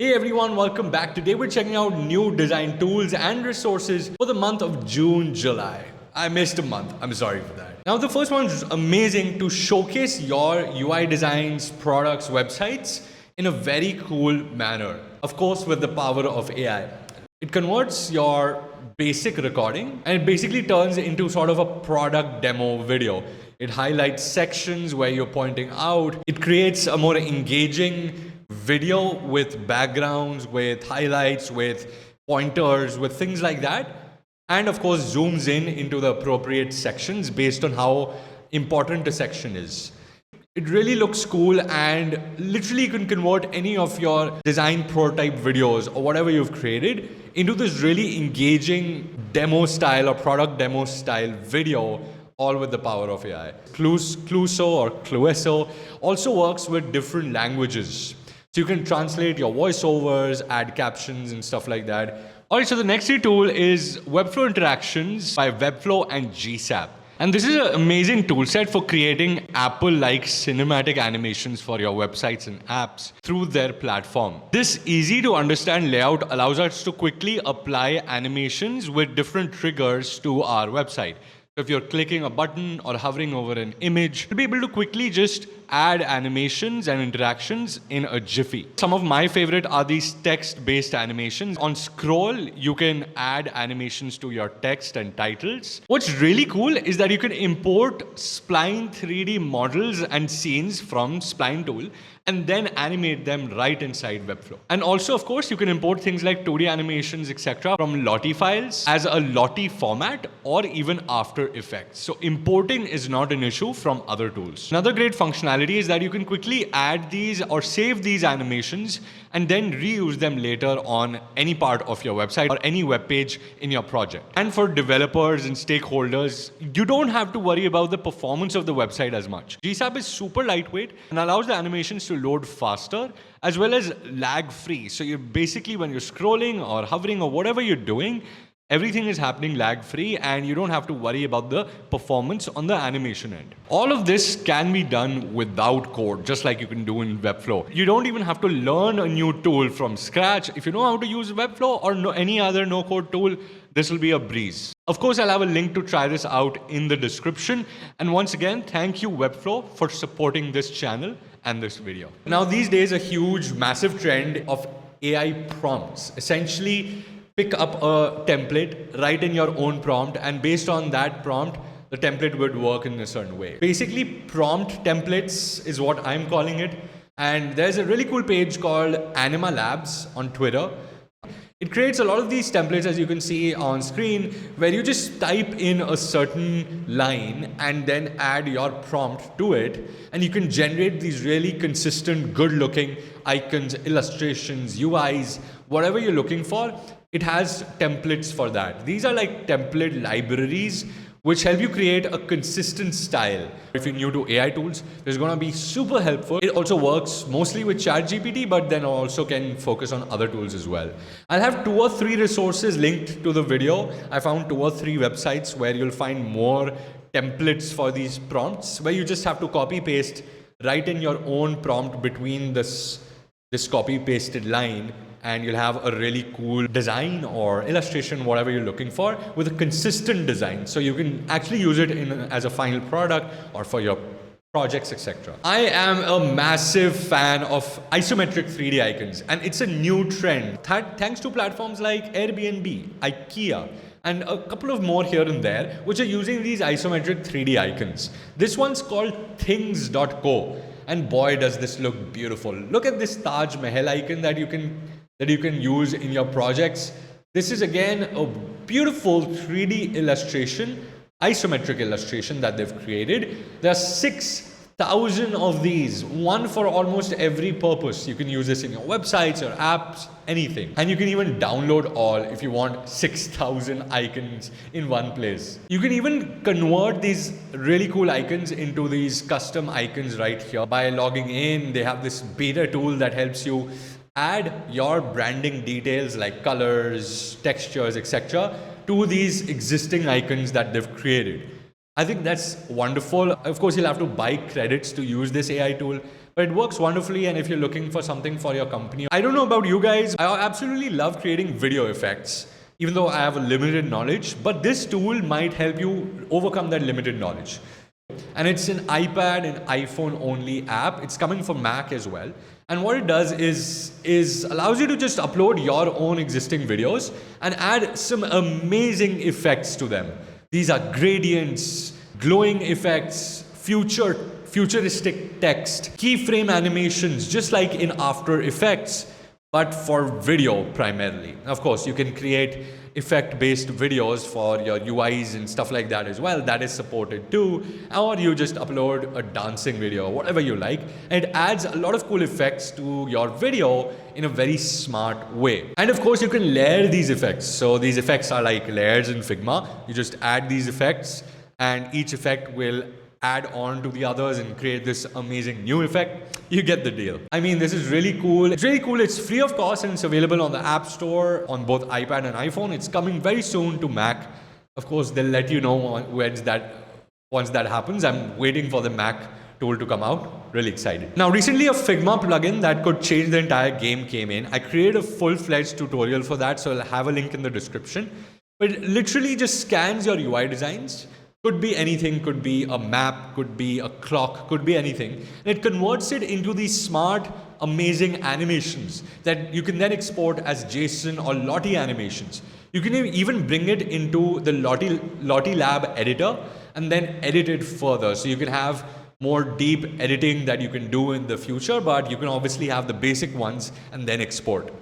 Hey everyone, welcome back. Today we're checking out new design tools and resources for the month of June, July. I missed a month. I'm sorry for that. Now the first one is amazing to showcase your UI designs, products, websites in a very cool manner. Of course, with the power of AI. It converts your basic recording and it basically turns into sort of a product demo video. It highlights sections where you're pointing out. It creates a more engaging video with backgrounds, with highlights, with pointers, with things like that. And of course, zooms in into the appropriate sections based on how important a section is. It really looks cool and literally you can convert any of your design prototype videos or whatever you've created into this really engaging demo style or product demo style video, all with the power of AI. Clueso or Clueso also works with different languages. So you can translate your voiceovers, add captions and stuff like that. Alright, so the next tool is Webflow Interactions by Webflow and GSAP. And this is an amazing tool set for creating Apple-like cinematic animations for your websites and apps through their platform. This easy to understand layout allows us to quickly apply animations with different triggers to our website. So if you're clicking a button or hovering over an image, you'll be able to quickly just add animations and interactions in a jiffy. Some of my favorite are these text-based animations. On scroll, you can add animations to your text and titles. What's really cool is that you can import spline 3D models and scenes from Spline tool and then animate them right inside Webflow. And also, of course, you can import things like 2D animations, etc. from Lottie files as a Lottie format or even After Effects. So importing is not an issue from other tools. Another great functionality is that you can quickly add these or save these animations and then reuse them later on any part of your website or any web page in your project. And for developers and stakeholders, you don't have to worry about the performance of the website as much. GSAP is super lightweight and allows the animations to load faster as well as lag free. So you're basically, when you're scrolling or hovering or whatever you're doing, everything is happening lag free and you don't have to worry about the performance on the animation end. All of this can be done without code, just like you can do in Webflow. You don't even have to learn a new tool from scratch. If you know how to use Webflow or any other no-code tool, this will be a breeze. Of course, I'll have a link to try this out in the description. And once again, thank you Webflow for supporting this channel and this video. Now, these days, a huge, massive trend of AI prompts. Essentially, pick up a template, write in your own prompt, and based on that prompt, the template would work in a certain way. Basically, prompt templates is what I'm calling it. And there's a really cool page called Anima Labs on Twitter. It creates a lot of these templates, as you can see on screen, where you just type in a certain line and then add your prompt to it. And you can generate these really consistent, good-looking icons, illustrations, UIs, whatever you're looking for. It has templates for that. These are like template libraries which help you create a consistent style. If you're new to AI tools, this is going to be super helpful. It also works mostly with ChatGPT, but then also can focus on other tools as well. I'll have 2 or 3 resources linked to the video. I found 2 or 3 websites where you'll find more templates for these prompts, where you just have to copy paste, write in your own prompt between this copy pasted line, and you'll have a really cool design or illustration, whatever you're looking for, with a consistent design. So you can actually use it as a final product or for your projects, etc. I am a massive fan of isometric 3D icons, and it's a new trend. Thanks to platforms like Airbnb, IKEA, and a couple of more here and there, which are using these isometric 3D icons. This one's called Thiings.co, and boy, does this look beautiful. Look at this Taj Mahal icon that you can use in your projects. This is again a beautiful 3D illustration, isometric illustration that they've created. There are 6,000 of these, one for almost every purpose. You can use this in your websites or apps, anything. And you can even download all if you want 6,000 icons in one place. You can even convert these really cool icons into these custom icons right here by logging in. They have this beta tool that helps you add your branding details like colors, textures, etc. to these existing icons that they've created. I think that's wonderful. Of course, you'll have to buy credits to use this AI tool, But it works wonderfully, and if you're looking for something for your company. I don't know about you guys, I absolutely love creating video effects, even though I have a limited knowledge, but this tool might help you overcome that limited knowledge. And it's an iPad and iPhone only app. It's coming for Mac as well. And what it does is allows you to just upload your own existing videos and add some amazing effects to them. These are gradients, glowing effects, futuristic text, keyframe animations, just like in After Effects, but for video primarily. Of course, you can create effect-based videos for your UIs and stuff like that as well. That is supported too. Or you just upload a dancing video, whatever you like. And it adds a lot of cool effects to your video in a very smart way. And of course, you can layer these effects. So these effects are like layers in Figma. You just add these effects, and each effect will add on to the others and create this amazing new effect. You get the deal. I mean, this is really cool. It's really cool. It's free of cost and it's available on the App Store on both iPad and iPhone. It's coming very soon to Mac. Of course, they'll let you know once that happens. I'm waiting for the Mac tool to come out. Really excited. Now, recently a Figma plugin that could change the entire game came in. I created a full-fledged tutorial for that, so I'll have a link in the description. But it literally just scans your UI designs. Could be anything, could be a map, could be a clock, could be anything. And it converts it into these smart, amazing animations that you can then export as JSON or Lottie animations. You can even bring it into the Lottie Lab editor and then edit it further. So you can have more deep editing that you can do in the future, but you can obviously have the basic ones and then export.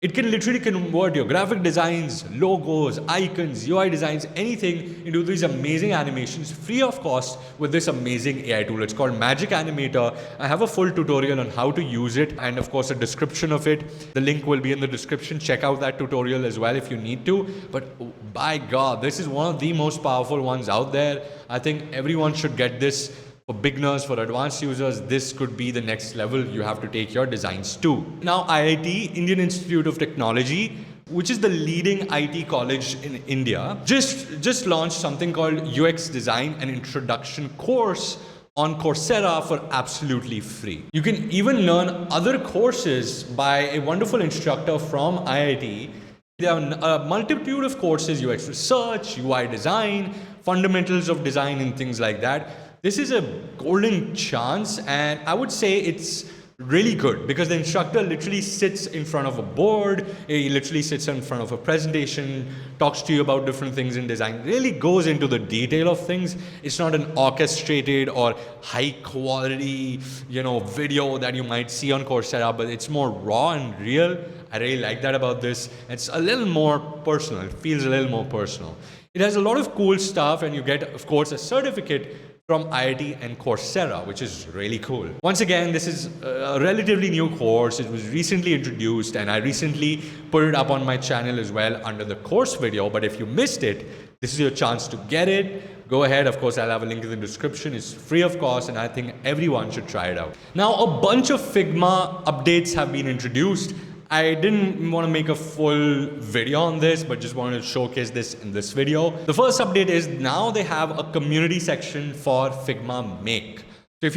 It can literally convert your graphic designs, logos, icons, UI designs, anything into these amazing animations free of cost with this amazing AI tool. It's called Magic Animator. I have a full tutorial on how to use it and of course a description of it. The link will be in the description. Check out that tutorial as well if you need to. But by God, this is one of the most powerful ones out there. I think everyone should get this. For beginners, for advanced users, this could be the next level you have to take your designs to. Now, IIT, Indian Institute of Technology, which is the leading IT college in India, just launched something called UX Design and Introduction course on Coursera for absolutely free. You can even learn other courses by a wonderful instructor from IIT. There are a multitude of courses, UX research, UI design, fundamentals of design and things like that. This is a golden chance, and I would say it's really good because the instructor literally sits in front of a board, he literally sits in front of a presentation, talks to you about different things in design, really goes into the detail of things. It's not an orchestrated or high quality, video that you might see on Coursera, but it's more raw and real. I really like that about this. It's a little more personal. It feels a little more personal. It has a lot of cool stuff, and you get, of course, a certificate from IIT and Coursera, which is really cool. Once again, this is a relatively new course. It was recently introduced, and I recently put it up on my channel as well under the course video. But if you missed it, this is your chance to get it. Go ahead. Of course, I'll have a link in the description. It's free of cost, and I think everyone should try it out. Now, a bunch of Figma updates have been introduced. I didn't want to make a full video on this, but just wanted to showcase this in this video. The first update is now they have a community section for Figma Make. So if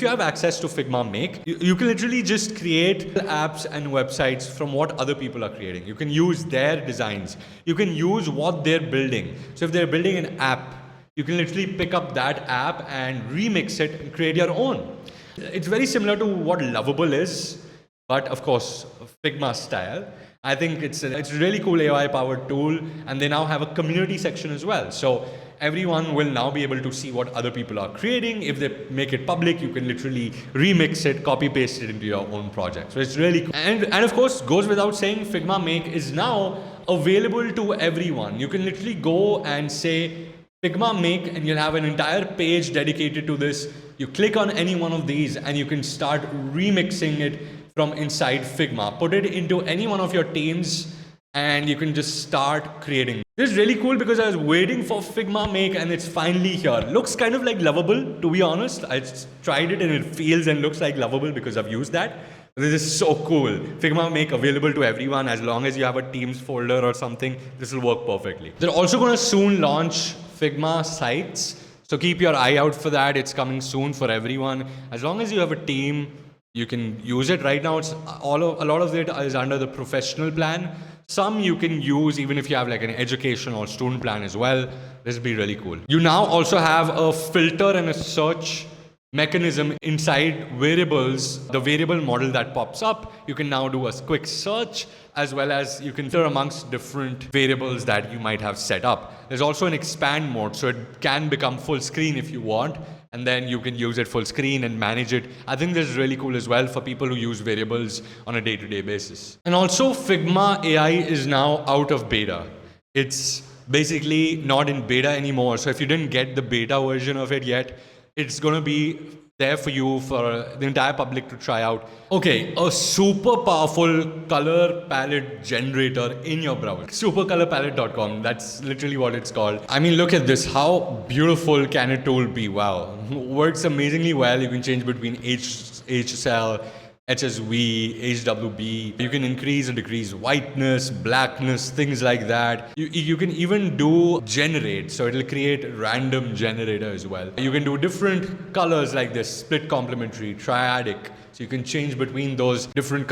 you have access to Figma Make, you can literally just create apps and websites from what other people are creating. You can use their designs. You can use what they're building. So if they're building an app, you can literally pick up that app and remix it and create your own. It's very similar to what Lovable is, but of course, Figma style. I think it's a really cool AI-powered tool, and they now have a community section as well. So everyone will now be able to see what other people are creating. If they make it public, you can literally remix it, copy-paste it into your own project. So it's really cool. And of course, goes without saying, Figma Make is now available to everyone. You can literally go and say, Figma Make, and you'll have an entire page dedicated to this. You click on any one of these, and you can start remixing it from inside Figma. Put it into any one of your teams and you can just start creating. This is really cool because I was waiting for Figma Make and it's finally here. Looks kind of like Lovable, to be honest. I tried it and it feels and looks like Lovable because I've used that. This is so cool. Figma Make available to everyone as long as you have a Teams folder or something. This will work perfectly. They're also going to soon launch Figma Sites. So keep your eye out for that. It's coming soon for everyone. As long as you have a team, You can use it right now. It's a lot of it is under the professional plan. Some you can use even if you have like an education or student plan as well. This would be really cool. You now also have a filter and a search mechanism inside variables. The variable model that pops up, you can now do a quick search, as well as you can filter amongst different variables that you might have set up. There's also an expand mode, so it can become full screen if you want, and then you can use it full screen and manage it. I think this is really cool as well for people who use variables on a day-to-day basis. And also Figma AI is now out of beta. It's basically not in beta anymore. So if you didn't get the beta version of it yet, it's going to be there for you for the entire public to try out. Okay, a super powerful color palette generator in your browser. Supercolorpalette.com, that's literally what it's called. I mean, look at this. How beautiful can a tool be? Wow. Works amazingly well. You can change between HSL, HSV, HWB. You can increase and decrease whiteness, blackness, things like that. You can even do generate, so it'll create random generator as well. You can do different colors like this, split complementary, triadic. So you can change between those different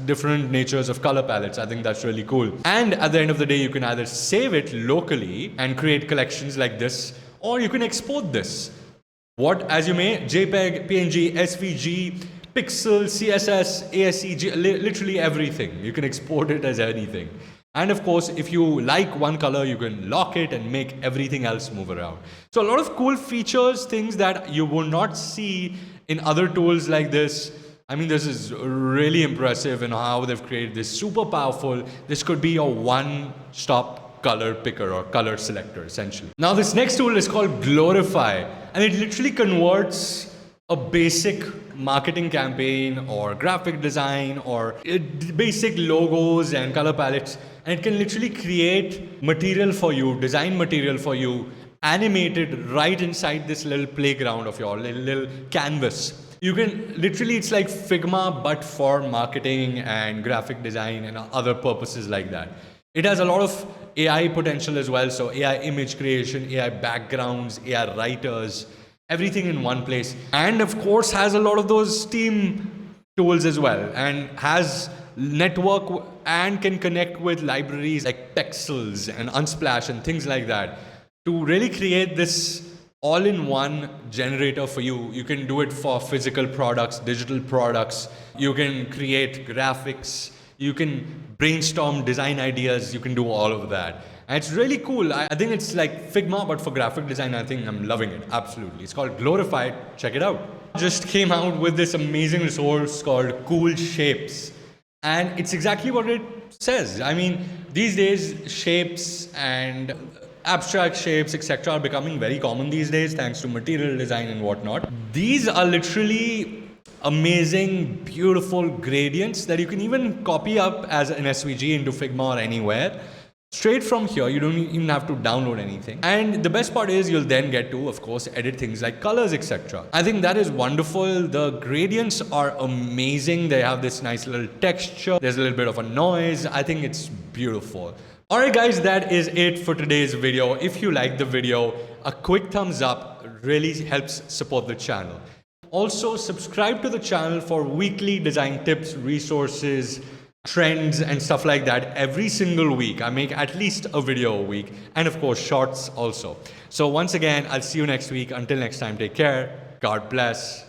different natures of color palettes. I think that's really cool. And at the end of the day, you can either save it locally and create collections like this, or you can export this. What as you may, JPEG, PNG, SVG, Pixel, CSS, ASCII, literally everything. You can export it as anything. And of course, if you like one color, you can lock it and make everything else move around. So a lot of cool features, things that you will not see in other tools like this. I mean, this is really impressive in how they've created this super powerful. This could be a one-stop color picker or color selector, essentially. Now, this next tool is called Glorify, and it literally converts a basic marketing campaign or graphic design or basic logos and color palettes, and it can literally create material for you, design material for you, animated right inside this little playground of your little canvas. You can literally, it's like Figma but for marketing and graphic design and other purposes like that. It has a lot of AI potential as well, so AI image creation, AI backgrounds, AI writers, everything in one place. And of course has a lot of those Steam tools as well, and has network and can connect with libraries like Pexels and Unsplash and things like that to really create this all-in-one generator for you. You can do it for physical products, digital products. You can create graphics. You can brainstorm design ideas. You can do all of that. And it's really cool. I think it's like Figma, but for graphic design. I think I'm loving it. Absolutely. It's called Glorify. Check it out. Just came out with this amazing resource called Cool Shapes. And it's exactly what it says. I mean, these days, shapes and abstract shapes, etc. are becoming very common these days, thanks to material design and whatnot. These are literally amazing, beautiful gradients that you can even copy up as an SVG into Figma or anywhere. Straight from here, you don't even have to download anything. And the best part is you'll then get to, of course, edit things like colors, etc. I think that is wonderful. The gradients are amazing. They have this nice little texture. There's a little bit of a noise. I think it's beautiful. Alright guys, that is it for today's video. If you liked the video, a quick thumbs up really helps support the channel. Also, subscribe to the channel for weekly design tips, resources, trends and stuff like that every single week. I make at least a video a week, and of course shorts also. So once again, I'll see you next week. Until next time, take care. God bless.